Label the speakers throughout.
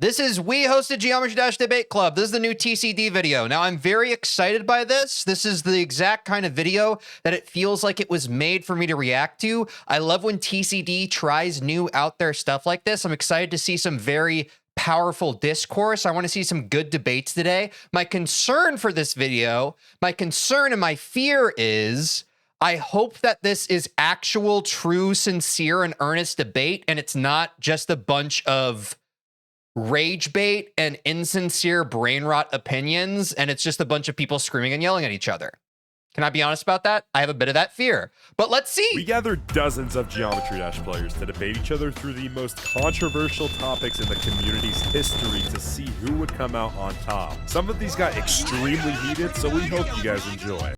Speaker 1: This is We Hosted Geometry Dash Debate Club. This is the new TCD video. Now, I'm very excited by this. This is the exact kind of video that it feels like it was made for me to react to. I love when TCD tries new out there stuff like this. I'm excited to see some very powerful discourse. I want to see some good debates today. My concern for this video, my concern and my fear is I hope that this is actual, true, sincere, and earnest debate, and it's not just a bunch of rage bait and insincere brain rot opinions, and it's just a bunch of people screaming and yelling at each other. Can I be honest about that? I have a bit of that fear, but let's see.
Speaker 2: We gathered dozens of Geometry Dash players to debate each other through the most controversial topics in the community's history to see who would come out on top. Some of these got extremely heated, so we hope you guys enjoy.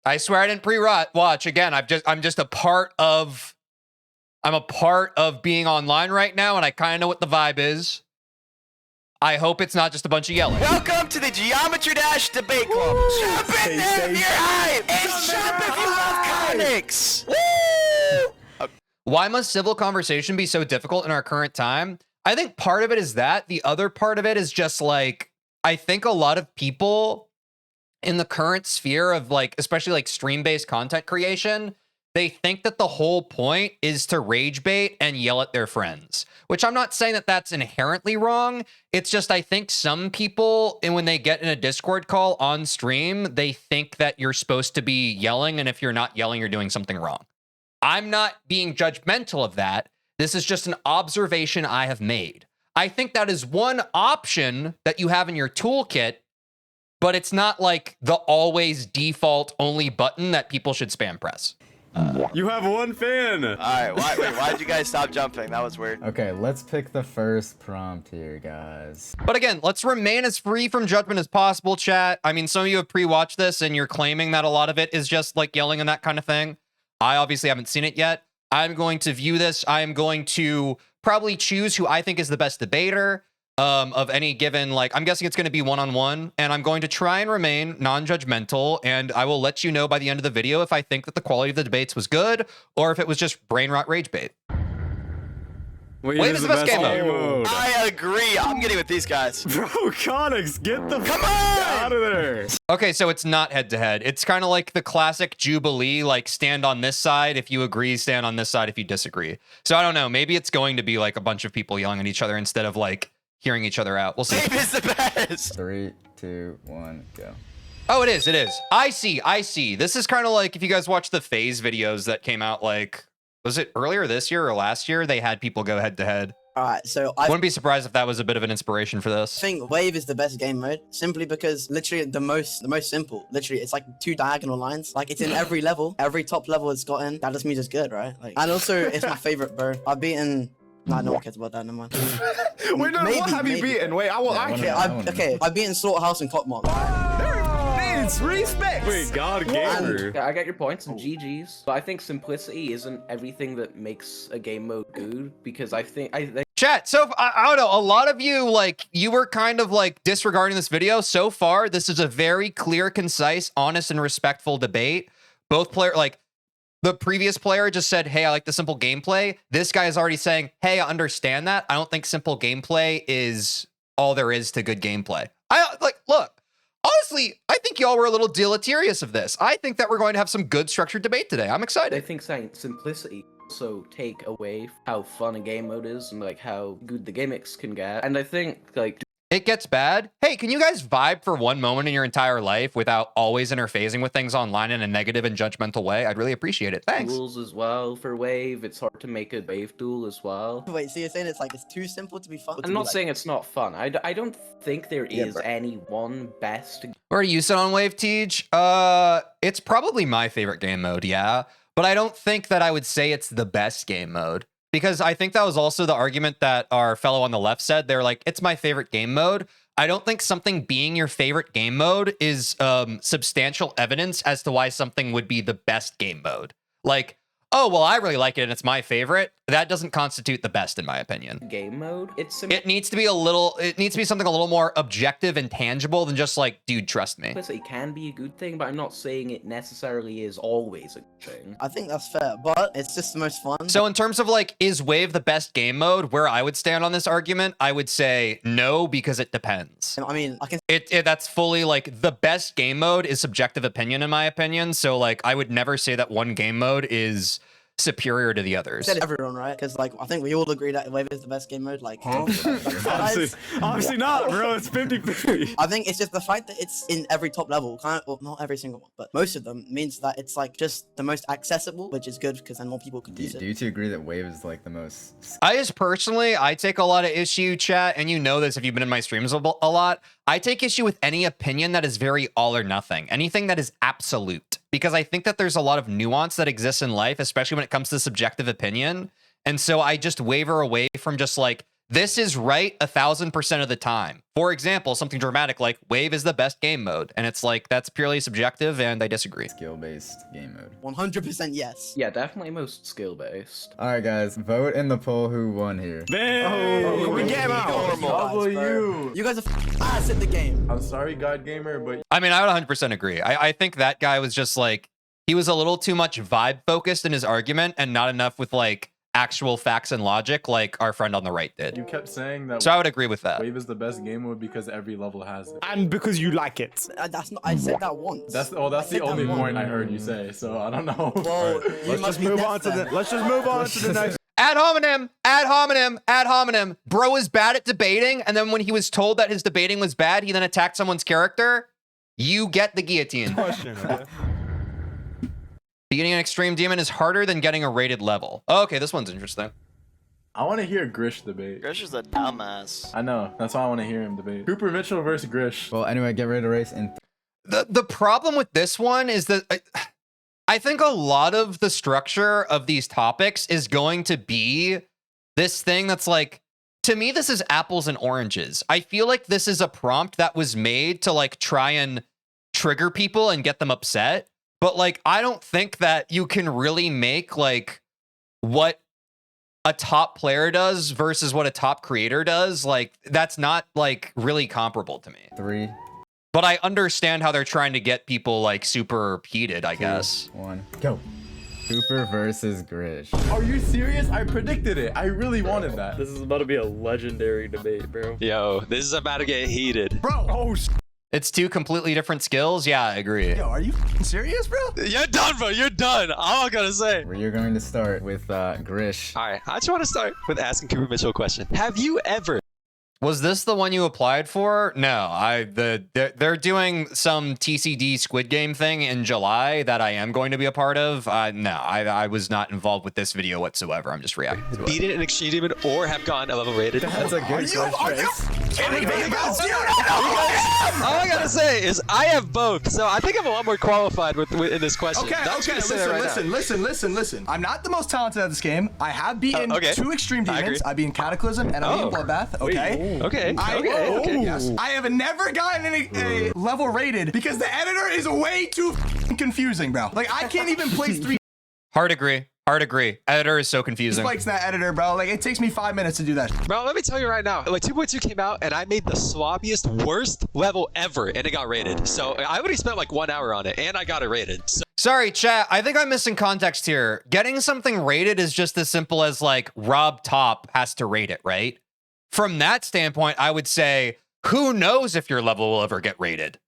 Speaker 1: I swear I didn't pre-watch. Again, I'm just a part of being online right now, and I kind of know what the vibe is. I hope it's not just a bunch of yelling.
Speaker 3: Welcome to the Geometry Dash Debate Club. Jump in there if you're hype, and jump if you love comics. Woo!
Speaker 1: Why must civil conversation be so difficult in our current time? I think part of it is that. The other part of it is just like, I think a lot of people in the current sphere of like, especially like stream-based content creation, they think that the whole point is to rage bait and yell at their friends, which I'm not saying that that's inherently wrong. It's just, I think some people, and when they get in a Discord call on stream, they think that you're supposed to be yelling. And if you're not yelling, you're doing something wrong. I'm not being judgmental of that. This is just an observation I have made. I think that is one option that you have in your toolkit, but it's not like the always default only button that people should spam press.
Speaker 2: You have one fan.
Speaker 3: All right, why'd you guys stop jumping? That was weird.
Speaker 4: Okay, let's pick the first prompt here, guys.
Speaker 1: But again, let's remain as free from judgment as possible, chat. I mean, some of you have pre-watched this and you're claiming that a lot of it is just like yelling and that kind of thing. I obviously haven't seen it yet. I'm going to view this. I am going to probably choose who I think is the best debater of any given, like, I'm guessing it's going to be one-on-one, and I'm going to try and remain non-judgmental, and I will let you know by the end of the video if I think that the quality of the debates was good or if it was just brain rot rage bait. Wave is the best game mode.
Speaker 3: I agree. I'm getting with these guys.
Speaker 2: Bro, Conix, get the fuck out of there.
Speaker 1: Okay, so it's not head-to-head. It's kind of like the classic Jubilee, like stand on this side if you agree, stand on this side if you disagree. So I don't know. Maybe it's going to be like a bunch of people yelling at each other instead of like hearing each other out. We'll see.
Speaker 3: Dave is the best.
Speaker 4: 3, 2, 1, go.
Speaker 1: Oh, it is. It is. I see. This is kind of like if you guys watch the FaZe videos that came out, like, was it earlier this year or last year? They had people go head to head.
Speaker 5: All right, so I
Speaker 1: Wouldn't be surprised if that was a bit of an inspiration for this.
Speaker 5: think Wave is the best game mode simply because literally the most simple. Literally, it's like 2 diagonal lines. Like it's in every level. Every top level it's gotten. That just means it's good, right? Like, and also it's my favorite, bro. I've beaten. Nah, no one cares about that. Never mind.
Speaker 2: Wait, no, what have you beaten? Wait, I can't.
Speaker 5: Okay, I've beaten Slaughterhouse and Clockmont.
Speaker 2: Respect. Wait, God Gamer.
Speaker 6: I get your points and GG's, but I think simplicity isn't everything that makes a game mode good, because I think
Speaker 1: Chat, so I don't know, a lot of you, like, you were kind of like disregarding this video. So far, this is a very clear, concise, honest, and respectful debate. Both players, like, the previous player just said, hey, I like the simple gameplay. This guy is already saying, hey, I understand that. I don't think simple gameplay is all there is to good gameplay. Look, honestly, I think y'all were a little deleterious of this. I think that we're going to have some good structured debate today. I'm
Speaker 6: I
Speaker 1: excited.
Speaker 6: think saying simplicity also take away how fun a game mode is and like how good the gimmicks can get. And I think like
Speaker 1: It gets bad. Hey, can you guys vibe for one moment in your entire life without always interfacing with things online in a negative and judgmental way? I'd really appreciate it. Thanks.
Speaker 6: tools as well for Wave. It's hard to make a Wave tool as well.
Speaker 5: Wait, so you're saying it's like it's too simple to be fun?
Speaker 6: I'm not saying it's not fun. I don't think there is any one best.
Speaker 1: Where do you sit on Wave, Teej? It's probably my favorite game mode, yeah. But I don't think that I would say it's the best game mode. Because I think that was also the argument that our fellow on the left said. They're like, it's my favorite game mode. I don't think something being your favorite game mode is substantial evidence as to why something would be the best game mode. Like, oh, well, I really like it and it's my favorite. that doesn't constitute the best in my opinion.
Speaker 6: Game mode.
Speaker 1: It needs to be something a little more objective and tangible than just like, dude, trust me.
Speaker 6: It can be a good thing, but I'm not saying it necessarily is always a good thing.
Speaker 5: I think that's fair, but it's just the most fun.
Speaker 1: So in terms of like, is Wave the best game mode? Where I would stand on this argument, I would say no, because it depends.
Speaker 5: I mean, I can.
Speaker 1: That's fully like the best game mode is subjective opinion in my opinion. So like, I would never say that one game mode is superior to the others.
Speaker 5: Said everyone, right? Because like I think we all agree that Wave is the best game mode. Like,
Speaker 2: Obviously not, bro. It's 50-50.
Speaker 5: I think it's just the fact that it's in every top level, kind of, well, not every single one, but most of them means that it's like just the most accessible, which is good because then more people can use it.
Speaker 4: Do you two agree that Wave is like the most?
Speaker 1: I just personally, I take a lot of issue, chat, and you know this if you've been in my streams a lot. I take issue with any opinion that is very all or nothing, anything that is absolute, because I think that there's a lot of nuance that exists in life, especially when it comes to subjective opinion. And so I just waver away from just like, this is right 1000% of the time. For example, something dramatic like Wave is the best game mode. And it's like, that's purely subjective and I disagree.
Speaker 4: Skill-based game mode.
Speaker 5: 100% yes.
Speaker 6: Yeah, definitely most skill-based.
Speaker 4: All right, guys, vote in the poll who won here.
Speaker 2: We get out.
Speaker 5: You guys are ass at the game.
Speaker 7: I'm sorry, God Gamer, but
Speaker 1: I mean, I would 100% agree. I think that guy was just like, he was a little too much vibe focused in his argument and not enough with like actual facts and logic like our friend on the right did.
Speaker 7: you kept saying that
Speaker 1: So I would agree with that.
Speaker 7: Wave is the best game mode because every level has it.
Speaker 2: And because you like it.
Speaker 5: That's not. I said that once.
Speaker 7: That's
Speaker 5: I
Speaker 7: the
Speaker 5: said
Speaker 7: only
Speaker 5: that once.
Speaker 7: point I heard you say. So I don't know.
Speaker 5: Well, you
Speaker 2: Let's
Speaker 5: must
Speaker 2: just
Speaker 5: be
Speaker 2: move
Speaker 5: deaf
Speaker 2: on to
Speaker 5: then.
Speaker 2: the. Let's just move on to the next.
Speaker 1: Ad hominem, ad hominem, ad hominem. Bro is bad at debating, and then when he was told that his debating was bad, he then attacked someone's character. You get the guillotine.
Speaker 2: Question. Okay?
Speaker 1: Beating an extreme demon is harder than getting a rated level. Oh, okay, this one's interesting.
Speaker 7: I want to hear Grish debate.
Speaker 3: Grish is a dumbass.
Speaker 7: I know. That's why I want to hear him debate. Cooper Mitchell versus Grish.
Speaker 4: Well, anyway, get ready to race in.
Speaker 1: The problem with this one is that I think a lot of the structure of these topics is going to be this thing that's like, to me, this is apples and oranges. I feel like this is a prompt that was made to like try and trigger people and get them upset. But like, I don't think that you can really make like what a top player does versus what a top creator does. Like, that's not like really comparable to me.
Speaker 4: 3,
Speaker 1: But I understand how they're trying to get people like super heated, I
Speaker 4: 2,
Speaker 1: guess.
Speaker 4: 1, go. Cooper versus Grish.
Speaker 7: Are you serious? I predicted it. I really wanted that.
Speaker 8: This is about to be a legendary debate, bro.
Speaker 9: Yo, this is about to get heated.
Speaker 2: Bro. Oh,
Speaker 1: It's two completely different skills. Yeah, I agree.
Speaker 2: yo, are you f***ing serious, bro?
Speaker 9: You're done, bro. You're done. All I'm gonna say.
Speaker 4: We're going to start with Grish.
Speaker 9: All right, I just want to start with asking Cooper Mitchell a question. Have you ever
Speaker 1: Was this the one you applied for? No, they're doing some TCD Squid Game thing in July that I am going to be a part of. No, I was not involved with this video whatsoever. I'm just reacting to it.
Speaker 9: beaten an extreme demon or have gone a level rated?
Speaker 4: That's a good question.
Speaker 9: All I gotta say is I have both, so I think I'm a lot more qualified with in this question.
Speaker 2: Okay,
Speaker 9: I'm just
Speaker 2: okay,
Speaker 9: gonna say that right now.
Speaker 2: listen. I'm not the most talented at this game. I have beaten
Speaker 9: Okay.
Speaker 2: 2 extreme
Speaker 9: I
Speaker 2: demons.
Speaker 9: agree.
Speaker 2: I've beaten Cataclysm and I've beaten Bloodbath. Okay.
Speaker 9: Okay.
Speaker 2: Yes. I have never gotten a level rated because the editor is way too confusing, bro. Like, I can't even place 3
Speaker 1: Hard agree. Hard agree. Editor is so confusing.
Speaker 2: spikes in that editor, bro. Like, it takes me 5 minutes to do that.
Speaker 9: Bro, let me tell you right now, like 2.2 came out and I made the sloppiest, worst level ever and it got rated. So I already spent like 1 hour on it and I got it rated. So
Speaker 1: Sorry, chat. I think I'm missing context here. Getting something rated is just as simple as like Rob Top has to rate it, right? From that standpoint, I would say, who knows if your level will ever get rated?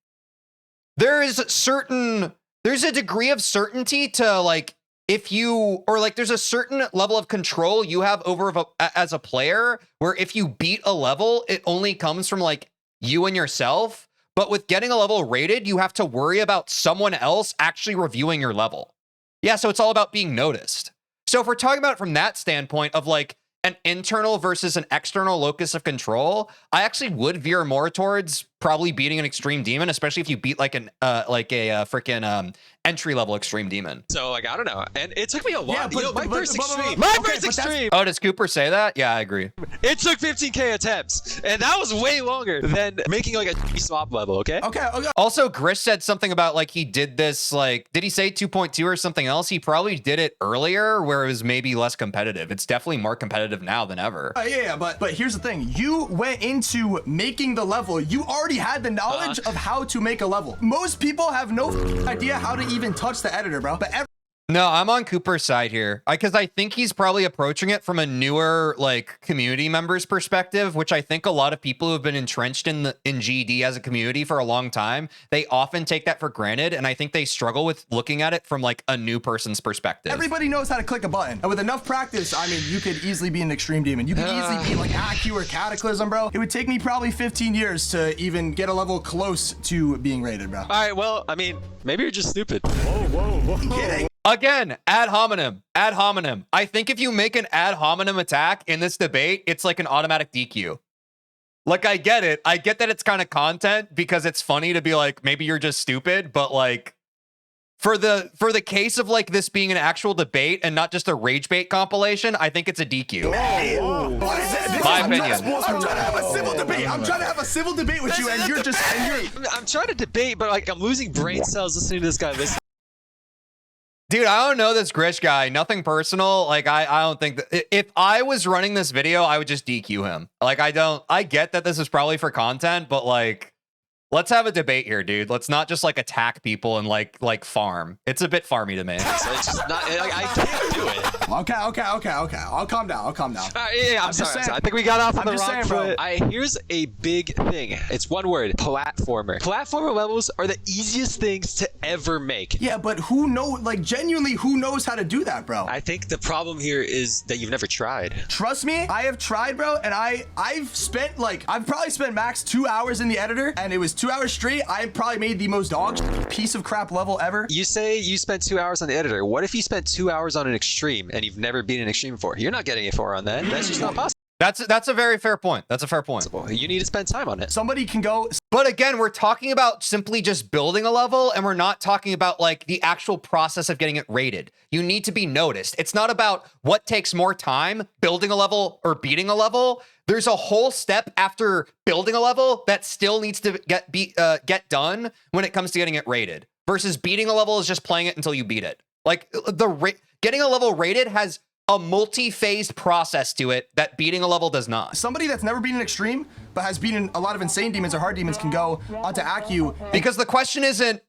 Speaker 1: There's a degree of certainty to like, if you, or like there's a certain level of control you have over as a player where if you beat a level, it only comes from like you and yourself. But with getting a level rated, you have to worry about someone else actually reviewing your level. Yeah, so it's all about being noticed. So if we're talking about it from that standpoint of like an internal versus an external locus of control, I actually would veer more towards probably beating an extreme demon, especially if you beat like a freaking entry level extreme demon.
Speaker 9: So like I don't know, and it took me a while.
Speaker 7: but-
Speaker 9: My
Speaker 7: but-
Speaker 9: first
Speaker 7: but-
Speaker 9: extreme.
Speaker 7: but-
Speaker 9: My
Speaker 7: okay,
Speaker 9: first
Speaker 7: but that's-
Speaker 9: extreme.
Speaker 1: Oh, does Cooper say that? Yeah, I agree.
Speaker 9: It took 15k attempts, and that was way longer than making like a swap level. Okay.
Speaker 7: Okay.
Speaker 1: Also, Grish said something about like he did this, like, did he say 2.2 or something else? He probably did it earlier where it was maybe less competitive. It's definitely more competitive now than ever.
Speaker 7: Yeah, but here's the thing. You went into making the level. You already had the knowledge of how to make a level. Most people have no idea how to even touch the editor, bro. But
Speaker 1: No, I'm on Cooper's side here because I think he's probably approaching it from a newer like community members perspective, which I think a lot of people who have been entrenched in GD as a community for a long time, they often take that for granted, and I think they struggle with looking at it from like a new person's perspective.
Speaker 7: everybody knows how to click a button. And with enough practice, I mean, you could easily be an extreme demon. You could easily be like AQ or Cataclysm, bro. It would take me probably 15 years to even get a level close to being rated, bro.
Speaker 9: All right. Well, I mean, maybe you're just stupid.
Speaker 2: Whoa.
Speaker 7: Kidding.
Speaker 1: Again, ad hominem, ad hominem. I think if you make an ad hominem attack in this debate, it's like an automatic DQ. Like, I get it. I get that it's kind of content because it's funny to be like, maybe you're just stupid, but like for the case of like this being an actual debate and not just a rage bait compilation, I think it's a DQ.
Speaker 7: What is it?
Speaker 1: My opinion.
Speaker 7: I'm trying to have a civil debate. I'm trying to have a civil debate with you, and you're just
Speaker 9: I'm trying to debate, but like I'm losing brain cells listening to this guy listen.
Speaker 1: Dude, I don't know this Grish guy. Nothing personal. Like, I don't think that if I was running this video, I would just DQ him. Like, I get that this is probably for content, but like, let's have a debate here, dude. Let's not just like attack people and like farm. It's a bit farmy to me.
Speaker 9: So it's just not. Like, I can't do it.
Speaker 7: Okay. I'll calm down.
Speaker 9: Yeah, I'm sorry.
Speaker 7: saying.
Speaker 9: I think we got off on
Speaker 7: I'm
Speaker 9: the
Speaker 7: just
Speaker 9: wrong
Speaker 7: saying, bro.
Speaker 9: foot. Here's a big thing. It's one word: platformer. Platformer levels are the easiest things to ever make.
Speaker 7: Yeah, but genuinely, who knows how to do that, bro?
Speaker 9: I think the problem here is that you've never tried.
Speaker 7: Trust me, I have tried, bro, and I've probably spent max 2 hours in the editor, and it was 2 hours straight. I probably made the most dog piece of crap level ever.
Speaker 9: You say you spent 2 hours on the editor. What if you spent 2 hours on an extreme and you've never been an extreme before? You're not getting a 4 on that. That's just not possible.
Speaker 1: That's a very fair point. That's a fair point.
Speaker 9: You need to spend time on it.
Speaker 7: Somebody can go.
Speaker 1: But again, we're talking about simply just building a level, and we're not talking about like the actual process of getting it rated. You need to be noticed. It's not about what takes more time, building a level or beating a level. There's a whole step after building a level that still needs to get done when it comes to getting it rated. Versus beating a level is just playing it until you beat it. Like getting a level rated has a multi-phased process to it that beating a level does not.
Speaker 7: Somebody that's never been an extreme but has beaten a lot of insane demons or hard demons can go onto ACU.
Speaker 1: Because the question isn't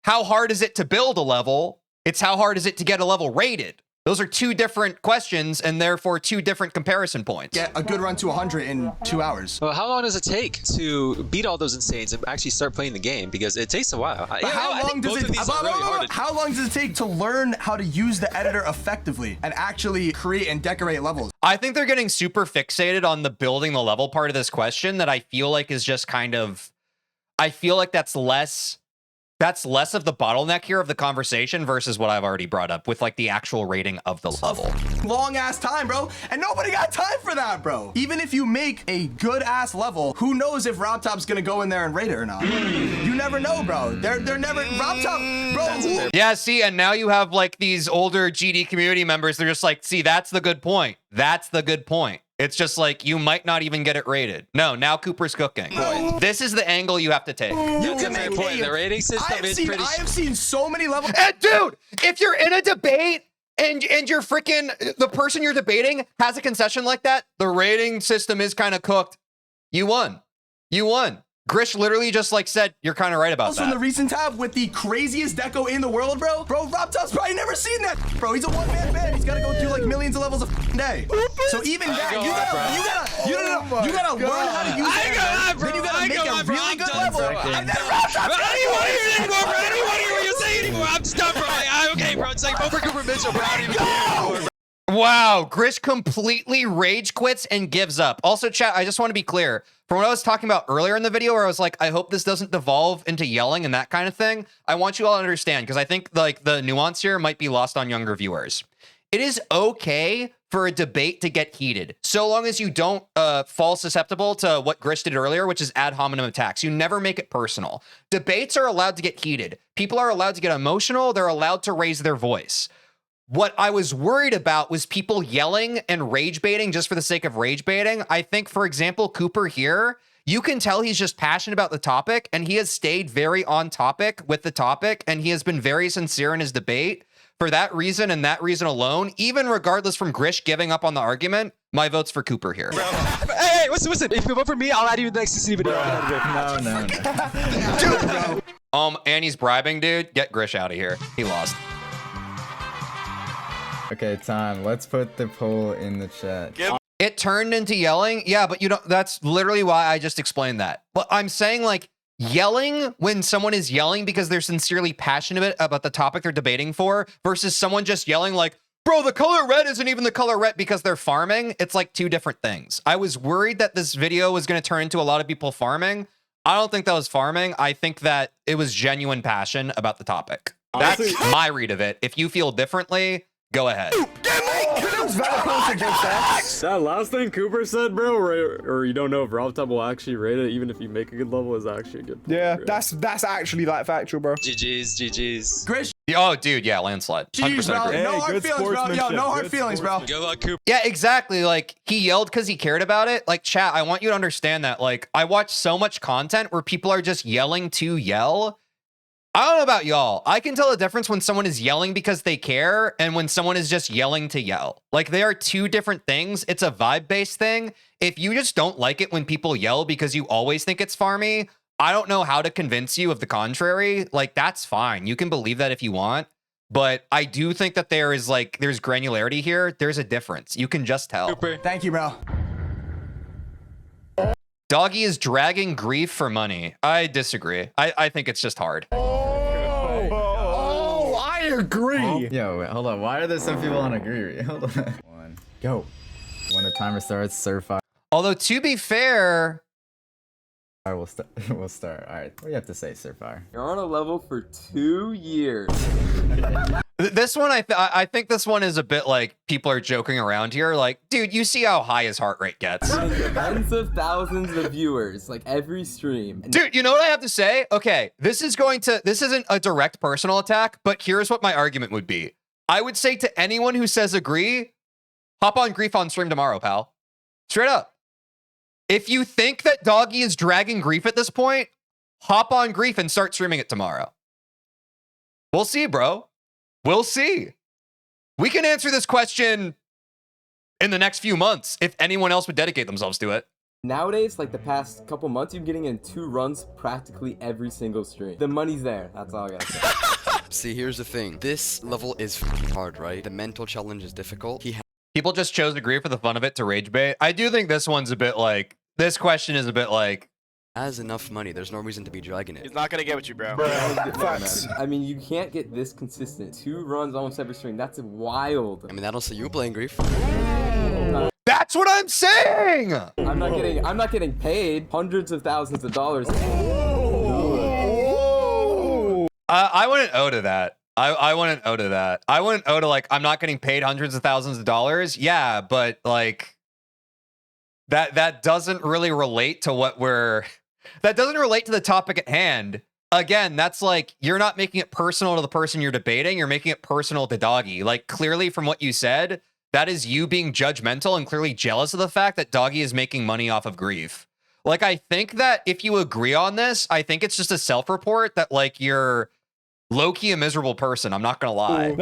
Speaker 1: how hard is it to build a level, it's how hard is it to get a level rated. Those are two different questions and therefore two different comparison points.
Speaker 7: Get a good run to 100 in 2 hours.
Speaker 9: Well, how long does it take to beat all those insanes and actually start playing the game? Because it takes a while.
Speaker 7: How long does it take to learn how to use the editor effectively and actually create and decorate levels?
Speaker 1: I think they're getting super fixated on the building the level part of this question that I feel like is just kind of, I feel like that's less of the bottleneck here of the conversation versus what I've already brought up with like the actual rating of the level.
Speaker 7: Long ass time, bro. And nobody got time for that, bro. Even if you make a good ass level, who knows if Rob Top's gonna go in there and rate it or not? You never know, bro. They're never Rob Top, bro.
Speaker 1: Yeah, see, and now you have like these older GD community members. They're just like, see, that's the good point. That's the good point. It's just like, you might not even get it rated. No, now Cooper's cooking. This is the angle you have to take.
Speaker 9: That's a fair point. The rating system is pretty...
Speaker 7: I have seen so many levels.
Speaker 1: And dude, if you're in a debate and you're freaking, the person you're debating has a concession like that, the rating system is kind of cooked. You won. You won. Grish literally just like said, you're kind of right about
Speaker 7: Also
Speaker 1: that.
Speaker 7: in the recent tab with the craziest deco in the world, bro. Bro, Rob Top's probably never seen that, bro. He's a one-man band. He's got to go through like millions of levels a day. So even that, you gotta learn how to use it. Then you gotta make a really good level. And then Rob Top's
Speaker 9: I don't want to hear it anymore, bro. I don't want to hear what you're saying anymore. I'm just done, bro. Okay, bro. It's like vote for Cooper Mitchell, bro. I don't even care anymore, bro.
Speaker 1: Wow, Grish completely rage quits and gives up. Also, chat, I just want to be clear. From what I was talking about earlier in the video where I was like, I hope this doesn't devolve into yelling and that kind of thing, I want you all to understand, because I think like the nuance here might be lost on younger viewers. It is okay for a debate to get heated, so long as you don't fall susceptible to what Grish did earlier, which is ad hominem attacks. You never make it personal. Debates are allowed to get heated. People are allowed to get emotional. They're allowed to raise their voice. What I was worried about was people yelling and rage baiting just for the sake of rage baiting. I think, for example, Cooper here, you can tell he's just passionate about the topic, and he has stayed very on topic with the topic, and he has been very sincere in his debate. For that reason and that reason alone, even regardless from Grish giving up on the argument, my vote's for Cooper here.
Speaker 9: Hey, listen. If you vote for me, I'll add you in the next TCD video.
Speaker 4: No.
Speaker 1: And he's bribing, dude. Get Grish out of here. He lost.
Speaker 4: Okay, time. Let's put the poll in the chat.
Speaker 1: It turned into yelling. Yeah, but you don't. That's literally why I just explained that. But I'm saying, like, yelling when someone is yelling because they're sincerely passionate about the topic they're debating for versus someone just yelling like, bro, the color red isn't even the color red because they're farming. It's like two different things. I was worried that this video was going to turn into a lot of people farming. I don't think that was farming. I think that it was genuine passion about the topic. That's my read of it. If you feel differently, go ahead.
Speaker 8: That last thing Cooper said, bro, or you don't know if RobTop will actually rate it, even if you make a good level, is actually a good point,
Speaker 10: Yeah,
Speaker 8: bro.
Speaker 10: that's actually like factual, bro.
Speaker 9: GG's.
Speaker 7: Grish,
Speaker 1: Oh, dude, yeah, landslide.
Speaker 7: jeez,
Speaker 1: 100%
Speaker 7: bro.
Speaker 1: agree.
Speaker 7: No hard
Speaker 2: good
Speaker 7: feelings, bro. Yo,
Speaker 2: sportsmanship.
Speaker 7: no hard
Speaker 2: Good
Speaker 7: feelings, bro.
Speaker 9: Good luck, Cooper.
Speaker 1: Yeah, exactly. Like, he yelled because he cared about it. Like, chat, I want you to understand that. Like, I watch so much content where people are just yelling to yell. I don't know about y'all. I can tell the difference when someone is yelling because they care and when someone is just yelling to yell. Like, they are two different things. It's a vibe-based thing. If you just don't like it when people yell because you always think it's farmy, I don't know how to convince you of the contrary. Like, that's fine. You can believe that if you want. But I do think that there's granularity here. There's a difference. You can just tell.
Speaker 9: Cooper.
Speaker 7: Thank you, bro.
Speaker 1: Doggy is dragging grief for money. I disagree. I think it's just hard.
Speaker 10: Oh, I agree.
Speaker 4: Yo, wait, hold on. Why are there some people on agree? Hold on. One. Go. When the timer starts, Surfire
Speaker 1: Although, to be fair,
Speaker 4: will start. We'll start. All right. What do you have to say, Surfire?
Speaker 6: You're on a level for 2 years.
Speaker 1: this one, I think this one is a bit like people are joking around here. Like, dude, you see how high his heart rate gets.
Speaker 6: Tens of thousands of viewers, like every stream.
Speaker 1: Dude, you know what I have to say? Okay, this isn't a direct personal attack, but here's what my argument would be. I would say to anyone who says agree, hop on grief on stream tomorrow, pal. Straight up. If you think that Doggy is dragging grief at this point, hop on grief and start streaming it tomorrow. We'll see, bro. We'll see. We can answer this question in the next few months if anyone else would dedicate themselves to it.
Speaker 6: Nowadays, like the past couple months, you're getting in 2 runs practically every single stream. The money's there. That's all I gotta say.
Speaker 11: See, here's the thing. This level is hard, right? The mental challenge is difficult.
Speaker 1: People just chose to agree for the fun of it to rage bait. I do think this one's a bit like, this question is a bit like,
Speaker 11: has enough money. There's no reason to be dragging it.
Speaker 3: He's not gonna get with you, bro.
Speaker 10: Facts.
Speaker 6: I mean, you can't get this consistent. 2 runs almost every stream. That's wild.
Speaker 11: I mean, that'll see you playing grief.
Speaker 1: that's what I'm saying.
Speaker 6: I'm not getting paid hundreds of thousands of dollars.
Speaker 1: I wouldn't owe to that. I wouldn't owe to that. I wouldn't owe to, like, I'm not getting paid hundreds of thousands of dollars. Yeah, but like that doesn't really relate to that doesn't relate to the topic at hand. Again, that's like, you're not making it personal to the person you're debating. You're making it personal to Doggy. Like, clearly from what you said, that is you being judgmental and clearly jealous of the fact that Doggy is making money off of grief. Like, I think that if you agree on this, I think it's just a self-report that, like, you're low-key a miserable person. I'm not gonna lie.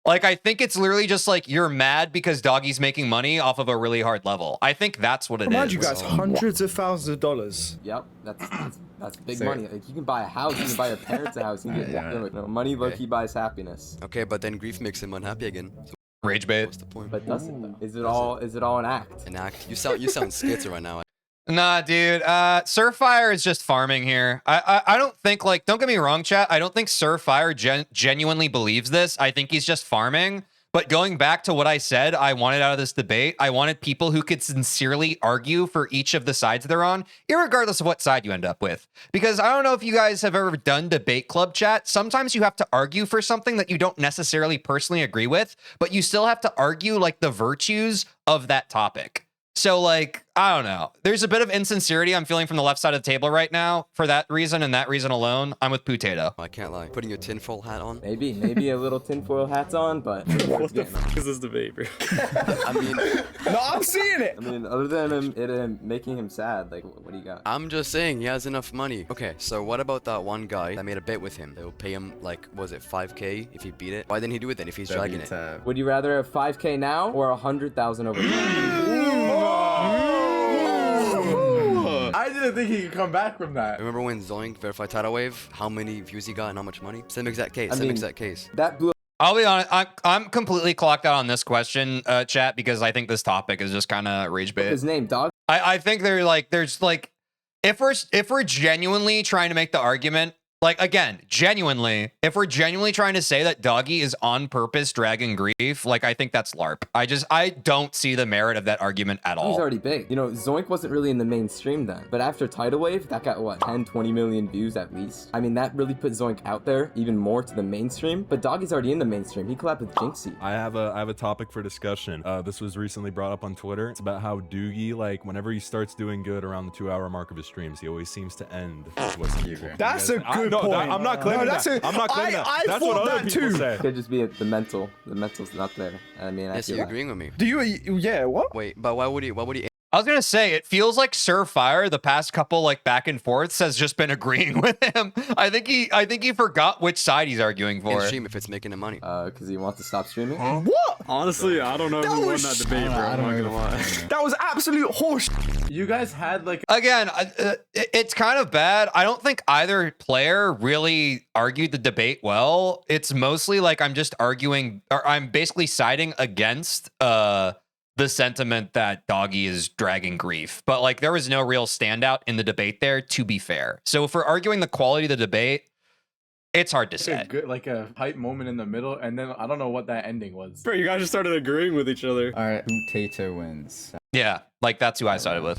Speaker 1: Like, I think it's literally just like you're mad because Doggy's making money off of a really hard level. I think that's what it is.
Speaker 10: Mind you guys, hundreds of thousands of dollars.
Speaker 6: Yep, that's big money. Like, you can buy a house, you can buy your parents a house, you can get money. Low-key buys happiness.
Speaker 11: Okay, but then grief makes him unhappy again. So
Speaker 1: rage bait.
Speaker 11: what's the point?
Speaker 6: But does it though? Is it all an act?
Speaker 11: An act. You sound schizo right now.
Speaker 1: Nah, dude. Surfire is just farming here. I don't think, like, don't get me wrong, chat. I don't think Surfire genuinely believes this. I think he's just farming. But going back to what I said, I wanted out of this debate, I wanted people who could sincerely argue for each of the sides they're on, irregardless of what side you end up with. Because I don't know if you guys have ever done debate club chat. Sometimes you have to argue for something that you don't necessarily personally agree with, but you still have to argue like the virtues of that topic. So, like, I don't know. There's a bit of insincerity I'm feeling from the left side of the table right now. For that reason and that reason alone, I'm with Potato.
Speaker 11: I can't lie. Putting your tinfoil hat on.
Speaker 8: Maybe a little tinfoil hat's on, but
Speaker 10: What the fuck is this debate, bro?
Speaker 11: I mean,
Speaker 10: No, I'm seeing it.
Speaker 8: I mean, other than it making him sad, like, what do you got?
Speaker 11: I'm just saying he has enough money. Okay, so what about that one guy that made a bet with him? They will pay him, like, was it 5K if he beat it? Why didn't he do it then if he's dragging it?
Speaker 8: Would you rather have 5K now or 100,000 over time?
Speaker 4: I didn't think he could come back from that.
Speaker 11: Remember when Zoink verified Tidal Wave? How many views he got and how much money? Same exact case. Same exact case.
Speaker 8: That blew.
Speaker 1: I'll be honest, I'm completely clocked out on this question, chat, because I think this topic is just kind of rage bait.
Speaker 8: His name, dog.
Speaker 1: I think there's like, if we're genuinely trying to make the argument, like, again, genuinely, if we're genuinely trying to say that Doggy is on purpose dragging grief, like, I think that's LARP. I don't see the merit of that argument at all.
Speaker 8: He's already big. You know, Zoink wasn't really in the mainstream then. But after Tidal Wave, that got, what, 10, 20 million views at least? I mean, that really put Zoink out there even more to the mainstream. But Doggy's already in the mainstream. He collabed with Jinxie.
Speaker 2: I have a topic for discussion. This was recently brought up on Twitter. It's about how Doogie, like, whenever he starts doing good around the 2-hour mark of his streams, he always seems to end with some
Speaker 10: That's a good point.
Speaker 2: I'm not claiming that. I'm not claiming that.
Speaker 10: I
Speaker 2: That's what
Speaker 10: thought
Speaker 2: other
Speaker 10: that
Speaker 2: people
Speaker 10: too.
Speaker 2: say.
Speaker 8: Could just be the mental. The mental's not there. I mean,
Speaker 11: Yes, you're agreeing with me.
Speaker 10: Do you? Yeah. What?
Speaker 11: Wait, but why would he?
Speaker 1: I was gonna say, it feels like Sir Fire the past couple like back and forths has just been agreeing with him. I think he forgot which side he's arguing for.
Speaker 11: Stream if it's making him money.
Speaker 8: Because he wants to stop streaming.
Speaker 10: What?
Speaker 8: Honestly, I don't know who won that debate, bro.
Speaker 4: I don't know.
Speaker 10: That was absolute horse.
Speaker 4: You guys had like
Speaker 1: Again, it's kind of bad. I don't think either player really argued the debate well. It's mostly like I'm just arguing, or I'm basically siding against the sentiment that Doggy is dragging grief. But like there was no real standout in the debate there, to be fair. So if we're arguing the quality of the debate, it's hard to say.
Speaker 4: good, like a hype moment in the middle, and then I don't know what that ending was.
Speaker 8: Bro, you guys just started agreeing with each other.
Speaker 4: All right, Potato wins.
Speaker 1: Yeah, like that's who I sided with.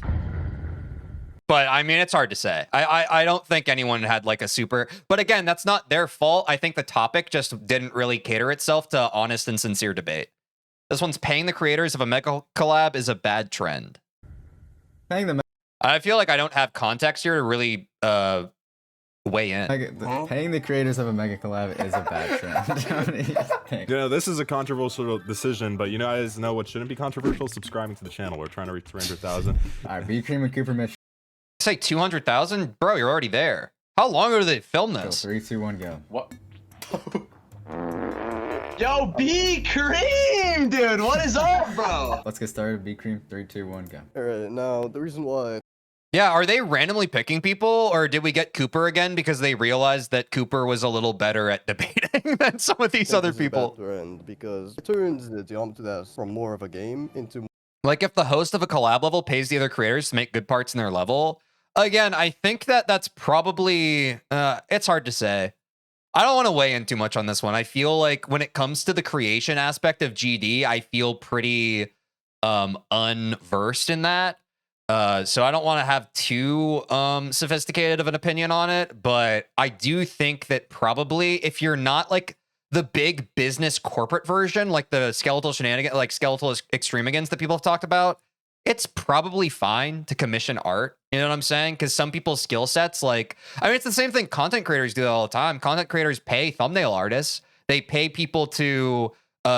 Speaker 1: But I mean, it's hard to say. I don't think anyone had like a super, but again, that's not their fault. I think the topic just didn't really cater itself to honest and sincere debate. This one's paying the creators of a mega collab is a bad trend.
Speaker 4: Paying the
Speaker 1: I feel like I don't have context here to really weigh in.
Speaker 4: paying the creators of a mega collab is a bad trend.
Speaker 2: You know, this is a controversial decision, but you guys know what shouldn't be controversial? Subscribing to the channel. We're trying to reach 300,000.
Speaker 4: All right, B Cream and Cooper Mitch.
Speaker 1: Say 200,000, bro. You're already there. How long ago did they film
Speaker 4: Go,
Speaker 1: this?
Speaker 4: 3, 2, 1, go.
Speaker 7: What? Yo, B Cream, dude, what is up, bro?
Speaker 4: Let's get started. B Cream, 3, 2, 1, go.
Speaker 12: Alright, now the reason why.
Speaker 1: Yeah, are they randomly picking people, or did we get Cooper again because they realized that Cooper was a little better at debating than some of these other people?
Speaker 12: Because it turns the Geometry Dash from more of a game into.
Speaker 1: Like if the host of a collab level pays the other creators to make good parts in their level, again, I think that that's probably, it's hard to say. I don't want to weigh in too much on this one. I feel like when it comes to the creation aspect of GD, I feel pretty unversed in that. So I don't want to have too sophisticated of an opinion on it, but I do think that probably if you're not like the big business corporate version, like the skeletal shenanigans, like skeletal extremigans that people have talked about, it's probably fine to commission art. You know what I'm saying? Because some people's skill sets, like, I mean, it's the same thing content creators do all the time. Content creators pay thumbnail artists. They pay people to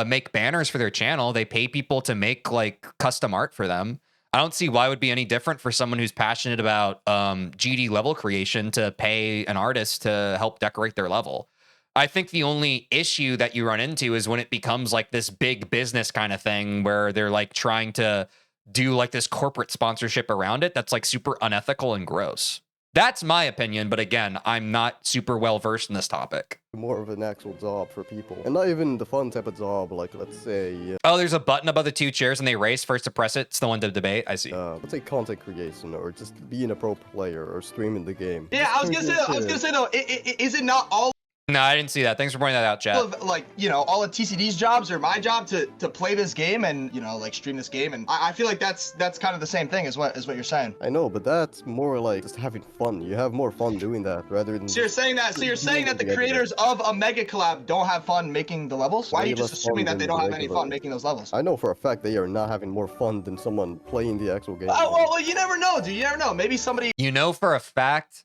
Speaker 1: make banners for their channel. They pay people to make like custom art for them. I don't see why it would be any different for someone who's passionate about GD level creation to pay an artist to help decorate their level. I think the only issue that you run into is when it becomes like this big business kind of thing where they're like trying to do like this corporate sponsorship around it that's like super unethical and gross. That's my opinion, but again, I'm not super well versed in this topic.
Speaker 12: More of an actual job for people, and not even the fun type of job, like let's say.
Speaker 1: Oh, there's a button above the two chairs and they race. First to press it, it's the one to debate. I see.
Speaker 12: Let's say content creation, or just being a pro player, or streaming the game.
Speaker 7: Yeah, I was gonna say though, is it not all?
Speaker 1: No, I didn't see that. Thanks for pointing that out, chat.
Speaker 7: Like, you know, all of TCD's jobs or my job to play this game and, you know, like stream this game. And I feel like that's kind of the same thing as what you're saying.
Speaker 12: I know, but that's more like just having fun. You have more fun doing that rather than.
Speaker 7: So you're saying that the creators of a mega collab don't have fun making the levels? Why are you just assuming that they don't have any fun making those levels?
Speaker 12: I know for a fact they are not having more fun than someone playing the actual game.
Speaker 7: Oh, well, you never know, dude. You never know. Maybe somebody.
Speaker 1: You know for a fact.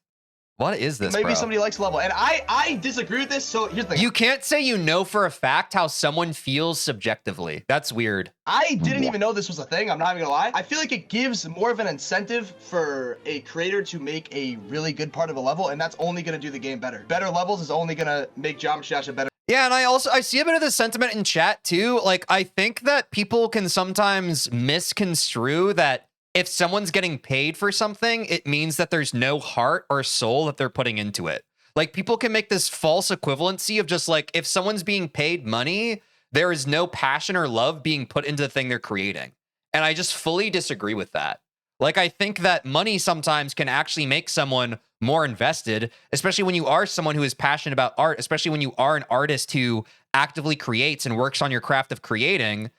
Speaker 1: What is this,
Speaker 7: Maybe
Speaker 1: bro?
Speaker 7: somebody likes the level. And I disagree with this. So here's the thing.
Speaker 1: You can't say you know for a fact how someone feels subjectively. That's weird.
Speaker 7: I didn't even know this was a thing. I'm not even gonna lie. I feel like it gives more of an incentive for a creator to make a really good part of a level, and that's only gonna do the game better. Better levels is only gonna make Geometry Dash a better.
Speaker 1: Yeah, and I see a bit of the sentiment in chat too. Like, I think that people can sometimes misconstrue that if someone's getting paid for something, it means that there's no heart or soul that they're putting into it. Like, people can make this false equivalency of just like, if someone's being paid money, there is no passion or love being put into the thing they're creating. And I just fully disagree with that. Like, I think that money sometimes can actually make someone more invested, especially when you are someone who is passionate about art, especially when you are an artist who actively creates and works on your craft of creating.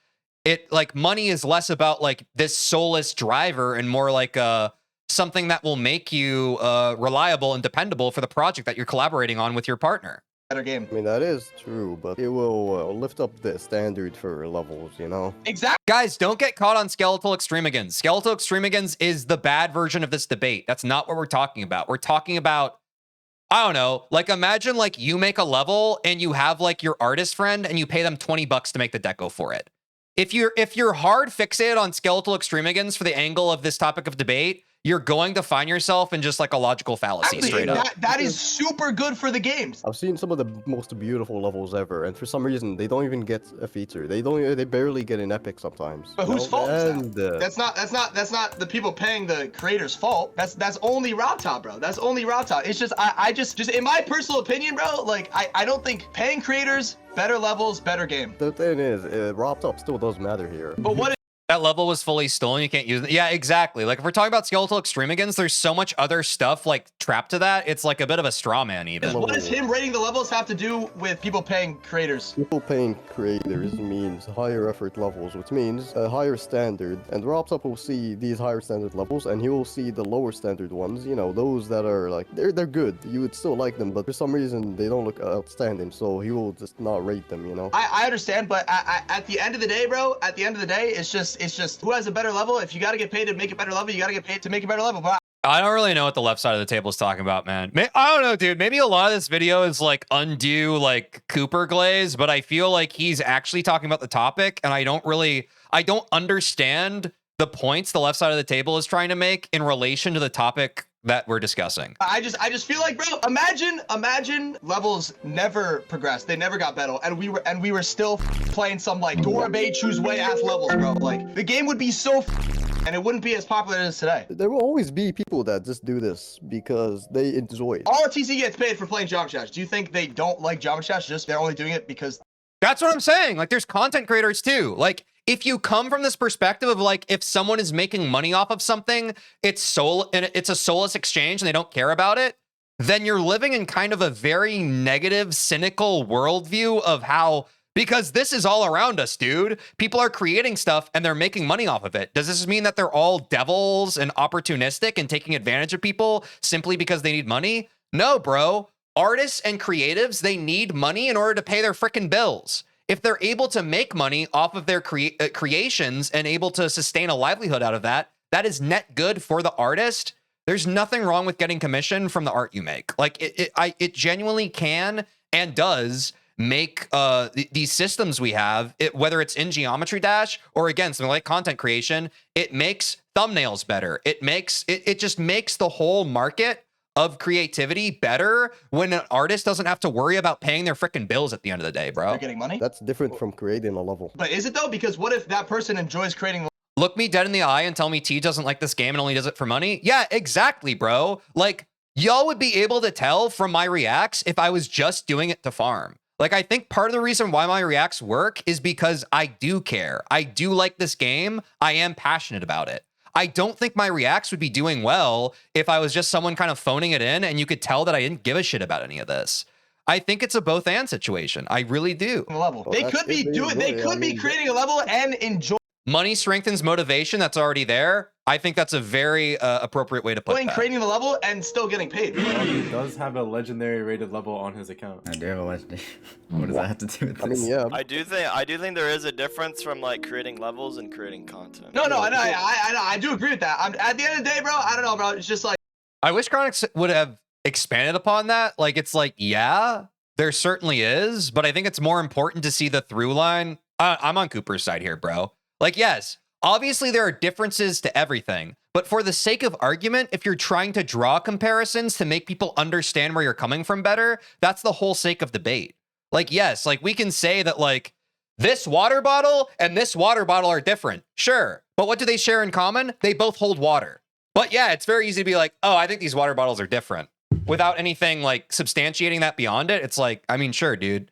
Speaker 1: It like money is less about like this soulless driver and more like something that will make you reliable and dependable for the project that you're collaborating on with your partner.
Speaker 7: Better game.
Speaker 12: I mean, that is true, but it will lift up the standard for levels, you know?
Speaker 7: Exactly.
Speaker 1: Guys, don't get caught on Skeletal Extremigans. Skeletal Extremigans is the bad version of this debate. That's not what we're talking about. We're talking about, I don't know, like imagine like you make a level and you have like your artist friend and you pay them $20 to make the deco for it. If you're hard fixated on Skeletal Extremigans for the angle of this topic of debate, you're going to find yourself in just like a logical fallacy straight up.
Speaker 7: That is super good for the games.
Speaker 12: I've seen some of the most beautiful levels ever, and for some reason they don't even get a feature. They barely get an epic sometimes.
Speaker 7: But whose fault is that? That's not the people paying the creators' fault. That's only RobTop, bro. That's only RobTop. It's just I just in my personal opinion, bro, like I don't think paying creators better levels, better game.
Speaker 12: The thing is, RobTop still does matter here.
Speaker 7: But what
Speaker 1: that level was fully stolen, you can't use it. Yeah, exactly. Like if we're talking about Skeletal Extremigans, there's so much other stuff like trapped to that. It's like a bit of a straw man even.
Speaker 7: What does him rating the levels have to do with people paying creators?
Speaker 12: People paying creators means higher effort levels, which means a higher standard. And RobTop will see these higher standard levels, and he will see the lower standard ones. You know, those that are like they're good. You would still like them, but for some reason they don't look outstanding. So he will just not rate them. You know.
Speaker 7: I understand, but at the end of the day, bro. At the end of the day, it's just who has a better level. If you got to get paid to make a better level, you got to get paid to make a better level. But
Speaker 1: I don't really know what the left side of the table is talking about, man. I don't know, dude. Maybe a lot of this video is like undue like Cooper glaze, but I feel like he's actually talking about the topic, and I don't understand the points the left side of the table is trying to make in relation to the topic that we're discussing.
Speaker 7: I just feel like, bro, imagine levels never progressed. They never got better, and we were still playing some like Dorabay choose way ass levels, bro. Like the game would be so and it wouldn't be as popular as today.
Speaker 12: There will always be people that just do this because they enjoy it.
Speaker 7: All TC gets paid for playing Geometry Dash. Do you think they don't like Geometry Dash? Just they're only doing it because
Speaker 1: that's what I'm saying. Like there's content creators too. Like if you come from this perspective of like, if someone is making money off of something, it's a soulless exchange and they don't care about it, then you're living in kind of a very negative, cynical worldview of how, because this is all around us, dude. People are creating stuff and they're making money off of it. Does this mean that they're all devils and opportunistic and taking advantage of people simply because they need money? No, bro. Artists and creatives, they need money in order to pay their freaking bills. If they're able to make money off of their creations and able to sustain a livelihood out of that, that is net good for the artist. There's nothing wrong with getting commission from the art you make. Like it genuinely can and does make these systems we have, whether it's in Geometry Dash or again, something like content creation, it makes thumbnails better. It just makes the whole market of creativity better when an artist doesn't have to worry about paying their freaking bills at the end of the day, bro.
Speaker 7: They're getting money.
Speaker 12: That's different from creating a level.
Speaker 7: But is it though? Because what if that person enjoys creating?
Speaker 1: Look me dead in the eye and tell me T doesn't like this game and only does it for money? Yeah, exactly, bro. Like y'all would be able to tell from my reacts if I was just doing it to farm. Like I think part of the reason why my reacts work is because I do care. I do like this game. I am passionate about it. I don't think my reacts would be doing well if I was just someone kind of phoning it in and you could tell that I didn't give a shit about any of this. I think it's a both and situation. I really do.
Speaker 7: Level.
Speaker 12: Well,
Speaker 7: They
Speaker 12: that's
Speaker 7: could be
Speaker 12: if they
Speaker 7: doing. They
Speaker 12: enjoy it.
Speaker 7: could
Speaker 12: I
Speaker 7: be
Speaker 12: mean,
Speaker 7: creating a level and enjoying
Speaker 1: Money strengthens motivation. That's already there. I think that's a very appropriate way to put that.
Speaker 7: creating the level and still getting paid.
Speaker 8: He does have a legendary rated level on his account.
Speaker 4: I do have a legendary. What does that have to do with
Speaker 12: I
Speaker 4: this?
Speaker 12: mean, yeah.
Speaker 3: I do think there is a difference from like creating levels and creating content.
Speaker 7: No, I know. I do agree with that. At the end of the day, bro, I don't know, bro. It's just like
Speaker 1: I wish Chronix would have expanded upon that. Like, it's like, yeah, there certainly is, but I think it's more important to see the through line. I'm on Cooper's side here, bro. Like, yes, obviously there are differences to everything, but for the sake of argument, if you're trying to draw comparisons to make people understand where you're coming from better, that's the whole sake of debate. Like, yes, like we can say that like this water bottle and this water bottle are different. Sure. But what do they share in common? They both hold water. But yeah, it's very easy to be like, oh, I think these water bottles are different without anything like substantiating that beyond it. It's like, I mean, sure, dude.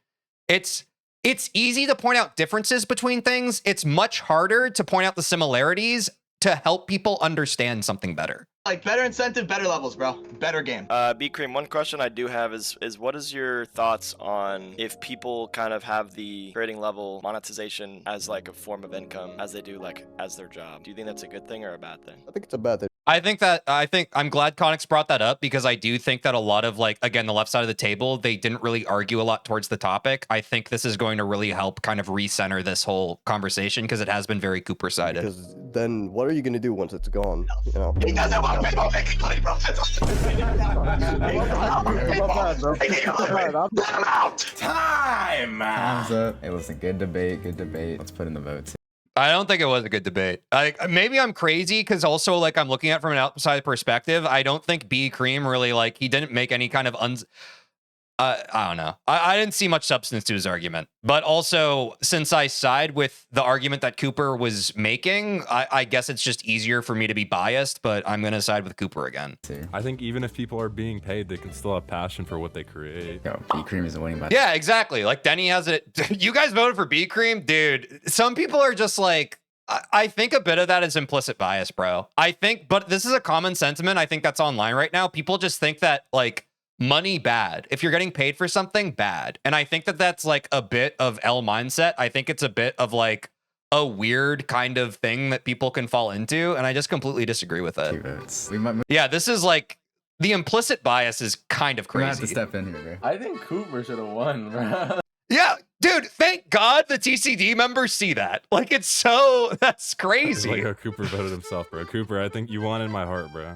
Speaker 1: It's easy to point out differences between things. It's much harder to point out the similarities to help people understand something better.
Speaker 7: Like better incentive, better levels, bro. Better game.
Speaker 3: B Cream, one question I do have is what is your thoughts on if people kind of have the creating level monetization as like a form of income as they do like as their job? Do you think that's a good thing or a bad thing?
Speaker 12: I think it's a bad thing.
Speaker 1: I think I'm glad Conix brought that up because I do think that a lot of like, again, the left side of the table, they didn't really argue a lot towards the topic. I think this is going to really help kind of recenter this whole conversation because it has been very Cooper sided.
Speaker 12: Because then what are you gonna do once it's gone? You know.
Speaker 7: He doesn't want people making money, bro. Time.
Speaker 4: Time's up. Hey, listen, good debate, good debate. Let's put in the votes.
Speaker 1: I don't think it was a good debate. Maybe I'm crazy because also like I'm looking at it from an outside perspective. I don't think B Cream really like he didn't make any kind of I don't know. I didn't see much substance to his argument. But also, since I side with the argument that Cooper was making, I guess it's just easier for me to be biased, but I'm going to side with Cooper again.
Speaker 2: I think even if people are being paid, they can still have passion for what they create.
Speaker 4: Yo, B Cream is winning by.
Speaker 1: Yeah, exactly. Like Denny has it. You guys voted for B Cream? Dude, some people are just like, I think a bit of that is implicit bias, bro. I think, but this is a common sentiment. I think that's online right now. People just think that like, money bad. If you're getting paid for something, bad. And I think that that's like a bit of L mindset. I think it's a bit of like a weird kind of thing that people can fall into. And I just completely disagree with it. Yeah, this is like the implicit bias is kind of
Speaker 4: We might
Speaker 1: crazy.
Speaker 4: have to step in here, bro.
Speaker 8: I think Cooper should have won, bro.
Speaker 1: Yeah, dude, thank God the TCD members see that. Like it's so, that's crazy.
Speaker 2: Like how Cooper voted himself, bro. Cooper, I think you won in my heart, bro.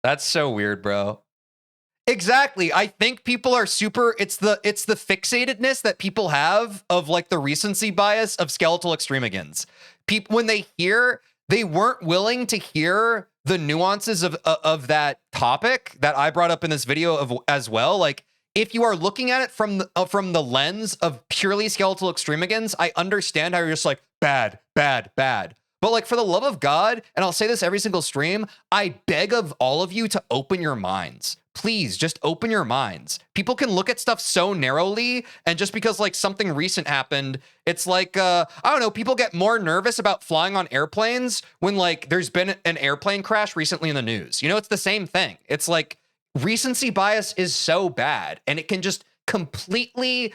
Speaker 1: That's so weird, bro. Exactly. I think people are super, it's the fixatedness that people have of like the recency bias of skeletal extremigans. People, when they hear, they weren't willing to hear the nuances of that topic that I brought up in this video of as well. Like if you are looking at it from the lens of purely skeletal extremigans, I understand how you're just like bad, bad, bad. But like for the love of God, and I'll say this every single stream, I beg of all of you to open your minds. Please just open your minds. People can look at stuff so narrowly, and just because like something recent happened, it's like, I don't know, people get more nervous about flying on airplanes when like there's been an airplane crash recently in the news. You know, it's the same thing. It's like recency bias is so bad, and it can just completely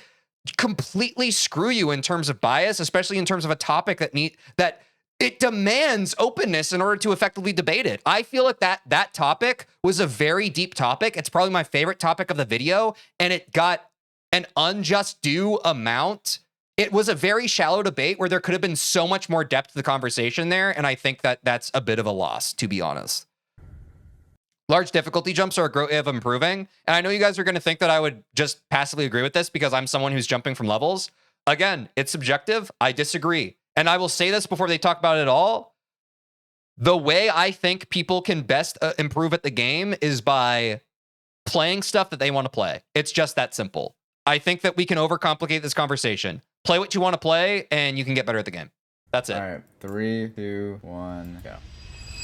Speaker 1: screw you in terms of bias, especially in terms of a topic that it demands openness in order to effectively debate it. I feel like that topic was a very deep topic. It's probably my favorite topic of the video, and it got an unjust due amount. It was a very shallow debate where there could have been so much more depth to the conversation there, and I think that that's a bit of a loss, to be honest. Large difficulty jumps are a great way of improving, and I know you guys are going to think that I would just passively agree with this because I'm someone who's jumping from levels. Again, it's subjective. I disagree. And I will say this before they talk about it at all. The way I think people can best improve at the game is by playing stuff that they want to play. It's just that simple. I think that we can overcomplicate this conversation. Play what you want to play, and you can get better at the game. That's it.
Speaker 4: All right, 3, 2, 1, go.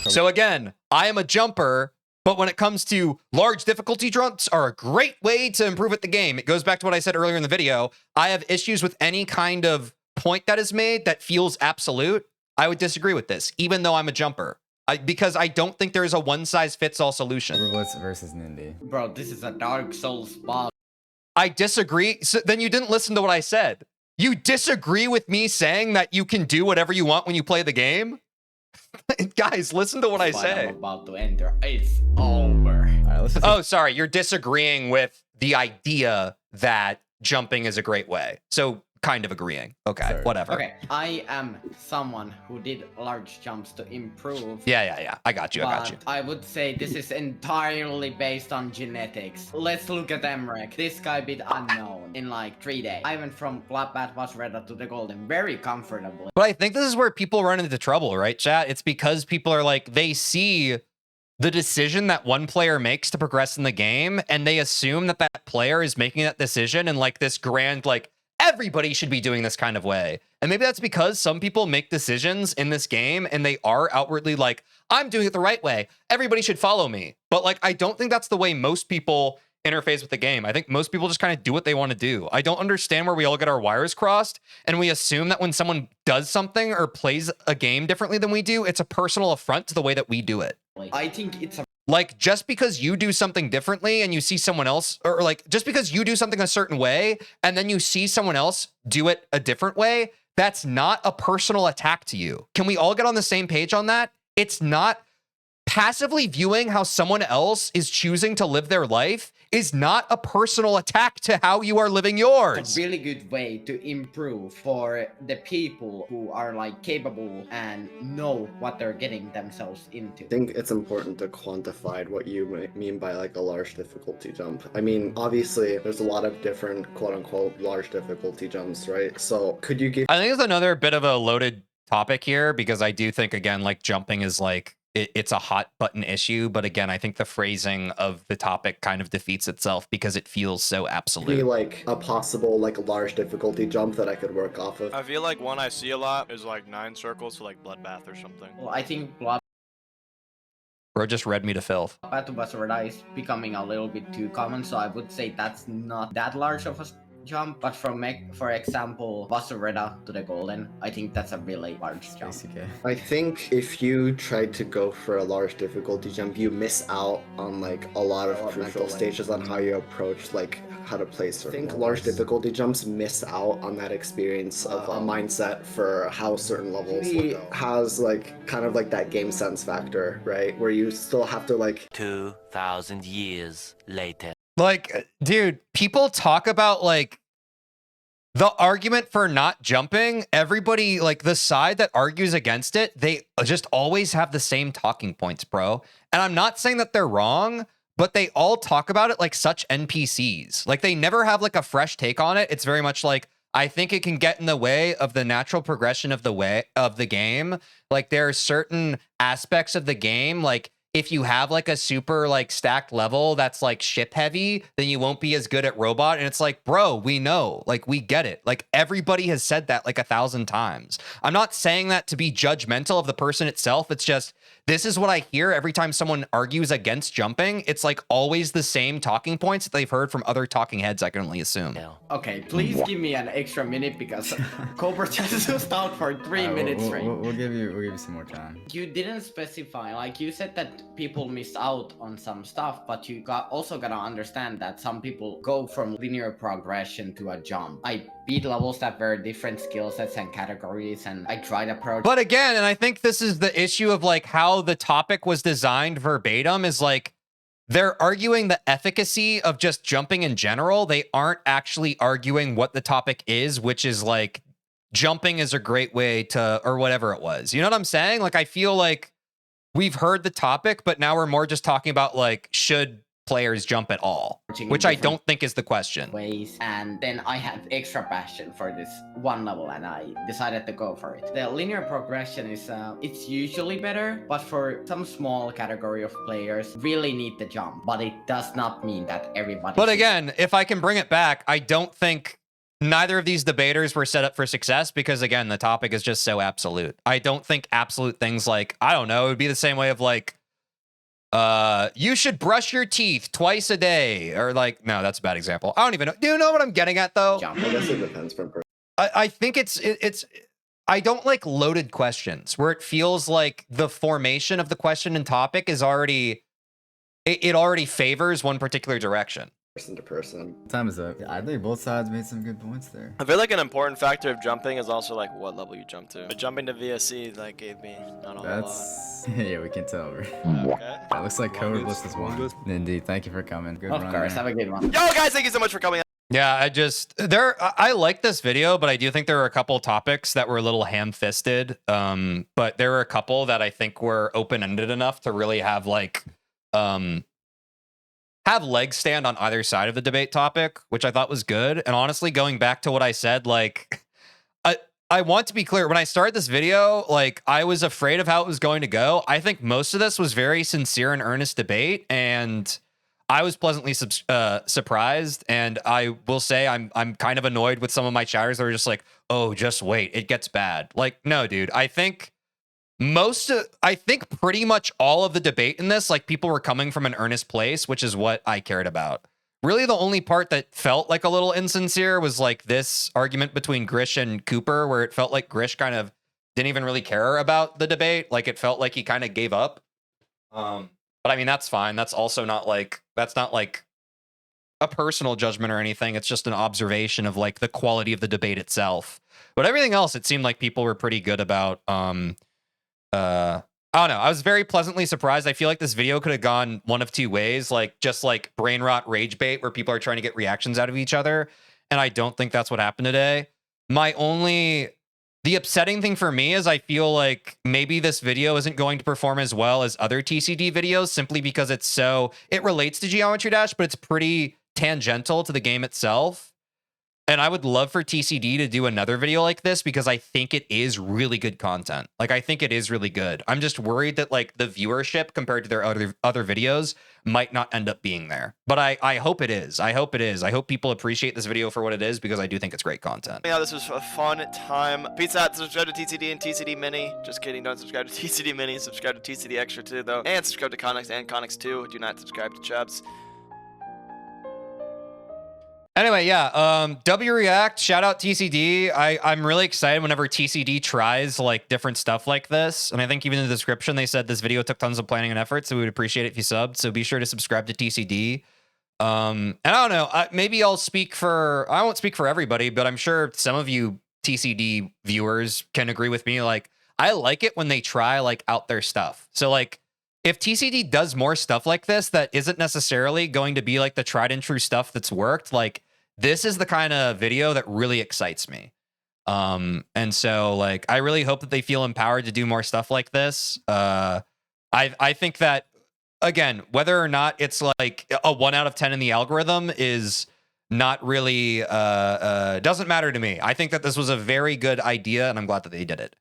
Speaker 1: So again, I am a jumper, but when it comes to large difficulty jumps are a great way to improve at the game. It goes back to what I said earlier in the video. I have issues with any kind of point that is made that feels absolute. I would disagree with this, even though I'm a jumper. Because I don't think there's a one-size-fits-all solution.
Speaker 4: Overblitz versus Nindy.
Speaker 6: Bro, this is a Dark Souls spot.
Speaker 1: I disagree. So then you didn't listen to what I said. You disagree with me saying that you can do whatever you want when you play the game? Guys, listen to what I say.
Speaker 6: I'm about to enter. It's over.
Speaker 4: All right, let's just
Speaker 1: Oh, sorry. You're disagreeing with the idea that jumping is a great way. So kind of agreeing. Okay,
Speaker 4: Sorry.
Speaker 1: whatever.
Speaker 6: Okay, I am someone who did large jumps to improve.
Speaker 1: Yeah. I got you.
Speaker 6: But I would say this is entirely based on genetics. Let's look at Emrek. This guy beat Unknown in like 3 days. I went from Bloodbath Wasreda to the Golden very comfortably.
Speaker 1: But I think this is where people run into trouble, right, chat? It's because people are like, they see the decision that one player makes to progress in the game, and they assume that that player is making that decision in like this grand, like, everybody should be doing this kind of way. And maybe that's because some people make decisions in this game and they are outwardly like, I'm doing it the right way. Everybody should follow me. But like, I don't think that's the way most people interface with the game. I think most people just kind of do what they want to do. I don't understand where we all get our wires crossed and we assume that when someone does something or plays a game differently than we do, it's a personal affront to the way that we do it.
Speaker 6: I think it's a
Speaker 1: Like, just because you do something differently and you see someone else, or like, just because you do something a certain way and then you see someone else do it a different way, that's not a personal attack to you. Can we all get on the same page on that? It's not. Passively viewing how someone else is choosing to live their life is not a personal attack to how you are living yours.
Speaker 6: a really good way to improve for the people who are like capable and know what they're getting themselves into.
Speaker 13: I think it's important to quantify what you mean by like a large difficulty jump. I mean, obviously there's a lot of different quote unquote large difficulty jumps, right? So could you give—
Speaker 1: I think it's another bit of a loaded topic here because I do think, again, like jumping is like, it's a hot button issue, but again, I think the phrasing of the topic kind of defeats itself because it feels so absolute.
Speaker 13: be like a possible like large difficulty jump that I could work off of?
Speaker 3: I feel like one I see a lot is like 9 circles for like Bloodbath or something.
Speaker 6: Well, I think Bloodbath
Speaker 1: Bro just read me to filth.
Speaker 6: to Wasreda is becoming a little bit too common, so I would say that's not that large of a jump. But from, for example, Wasreda to the Golden, I think that's a really large jump.
Speaker 13: I think if you try to go for a large difficulty jump, you miss out on like a lot of crucial stages on how you approach like how to play certain. I think large difficulty jumps miss out on that experience of a mindset for how certain levels has like kind of like that game sense factor, right? Where you still have to like
Speaker 14: 2,000 years later.
Speaker 1: Like, dude, people talk about like the argument for not jumping. Everybody, like the side that argues against it, they just always have the same talking points, bro. And I'm not saying that they're wrong, but they all talk about it like such NPCs. Like they never have like a fresh take on it. It's very much like, I think it can get in the way of the natural progression of the game. Like there are certain aspects of the game, like if you have like a super like stacked level that's like ship heavy, then you won't be as good at robot. And it's like, bro, we know, like we get it. Like everybody has said that like 1,000 times. I'm not saying that to be judgmental of the person itself. It's just, this is what I hear every time someone argues against jumping. It's like always the same talking points that they've heard from other talking heads, I can only assume.
Speaker 6: Okay, please give me an extra minute because Cobra just out for 3 minutes straight.
Speaker 4: We'll give you some more time.
Speaker 6: You didn't specify, like you said that people miss out on some stuff, but you also gotta understand that some people go from linear progression to a jump. I beat levels that were different skill sets and categories, and I tried approach.
Speaker 1: But again, and I think this is the issue of like how the topic was designed verbatim is like, they're arguing the efficacy of just jumping in general. They aren't actually arguing what the topic is, which is like jumping is a great way to, or whatever it was. You know what I'm saying? Like, I feel like we've heard the topic, but now we're more just talking about like, should players jump at all? Which I don't think is the question.
Speaker 6: Ways, and then I had extra passion for this one level and I decided to go for it. The linear progression is, it's usually better, but for some small category of players, really need the jump. But it does not mean that everybody
Speaker 1: But
Speaker 6: should.
Speaker 1: again, if I can bring it back, I don't think neither of these debaters were set up for success because, again, the topic is just so absolute. I don't think absolute things like, I don't know, it would be the same way of like, you should brush your teeth twice a day, or like, no, that's a bad example. I don't even know. Do you know what I'm getting at though?
Speaker 13: I guess it depends from person.
Speaker 1: I think it's I don't like loaded questions where it feels like the formation of the question and topic is already, it already favors one particular direction.
Speaker 13: Person to person.
Speaker 4: Time is up. I think both sides made some good points there.
Speaker 3: I feel like an important factor of jumping is also like what level you jump to. But jumping to VSC like gave me not a whole lot.
Speaker 4: Yeah, we can tell.
Speaker 3: Okay.
Speaker 4: That looks like Code Bliss is one. Indeed, thank you for coming. Good
Speaker 6: Of
Speaker 4: run
Speaker 6: course,
Speaker 4: there.
Speaker 6: have a good one.
Speaker 3: Yo guys, thank you so much for coming.
Speaker 1: Yeah, I like this video, but I do think there were a couple topics that were a little ham-fisted. But there were a couple that I think were open-ended enough to really have like, have legs stand on either side of the debate topic, which I thought was good. And honestly, going back to what I said, like, I want to be clear. When I started this video, like, I was afraid of how it was going to go. I think most of this was very sincere and earnest debate, and I was pleasantly surprised. And I will say I'm kind of annoyed with some of my chatters that are just like, oh, just wait, it gets bad. Like, no, dude, I think pretty much all of the debate in this, like, people were coming from an earnest place, which is what I cared about. Really, the only part that felt like a little insincere was like this argument between Grish and Cooper, where it felt like Grish kind of didn't even really care about the debate. Like, it felt like he kind of gave up. But I mean, that's fine. That's also not like, that's not like a personal judgment or anything. It's just an observation of like the quality of the debate itself. But everything else, it seemed like people were pretty good about. I don't know. I was very pleasantly surprised. I feel like this video could have gone one of two ways, like just like brain rot rage bait where people are trying to get reactions out of each other. And I don't think that's what happened today. The upsetting thing for me is I feel like maybe this video isn't going to perform as well as other TCD videos simply because it relates to Geometry Dash, but it's pretty tangential to the game itself. And I would love for TCD to do another video like this because I think it is really good content. Like, I think it is really good. I'm just worried that like the viewership compared to their other videos might not end up being there. But I hope it is. I hope it is. I hope people appreciate this video for what it is because I do think it's great content.
Speaker 3: Yeah, this was a fun time. Pizza Hut, subscribe to TCD and TCD Mini. Just kidding, don't subscribe to TCD Mini. Subscribe to TCD Extra too, though. And subscribe to Connix and Connix 2. Do not subscribe to Chubbs.
Speaker 1: Anyway, yeah, W React, shout out TCD. I'm really excited whenever TCD tries like different stuff like this. And I think even in the description, they said this video took tons of planning and effort, so we would appreciate it if you subbed. So be sure to subscribe to TCD. And I don't know, maybe I won't speak for everybody, but I'm sure some of you TCD viewers can agree with me. Like, I like it when they try like out their stuff. So like, if TCD does more stuff like this that isn't necessarily going to be like the tried and true stuff that's worked, like this is the kind of video that really excites me. And so like, I really hope that they feel empowered to do more stuff like this. I think that, again, whether or not it's like a 1 out of 10 in the algorithm is not really, doesn't matter to me. I think that this was a very good idea and I'm glad that they did it.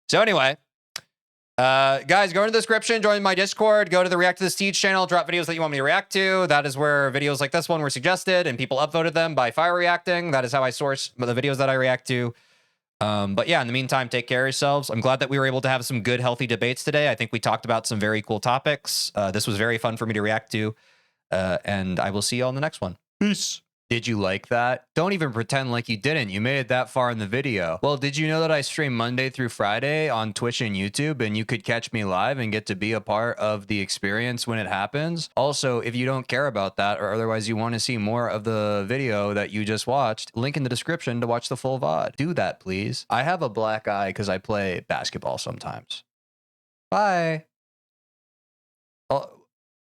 Speaker 1: So anyway, guys, go into the description, join my Discord, go to the React to This Teach channel, drop videos that you want me to react to. That is where videos like this one were suggested and people upvoted them by fire reacting. That is how I source the videos that I react to. But yeah, in the meantime, take care of yourselves. I'm glad that we were able to have some good, healthy debates today. I think we talked about some very cool topics. This was very fun for me to react to. And I will see you all in the next one. Peace. Did you like that? Don't even pretend like you didn't. You made it that far in the video. Well, did you know that I stream Monday through Friday on Twitch and YouTube, and you could catch me live and get to be a part of the experience when it happens? Also, if you don't care about that, or otherwise you want to see more of the video that you just watched, link in the description to watch the full VOD. Do that, please. I have a black eye because I play basketball sometimes. Bye.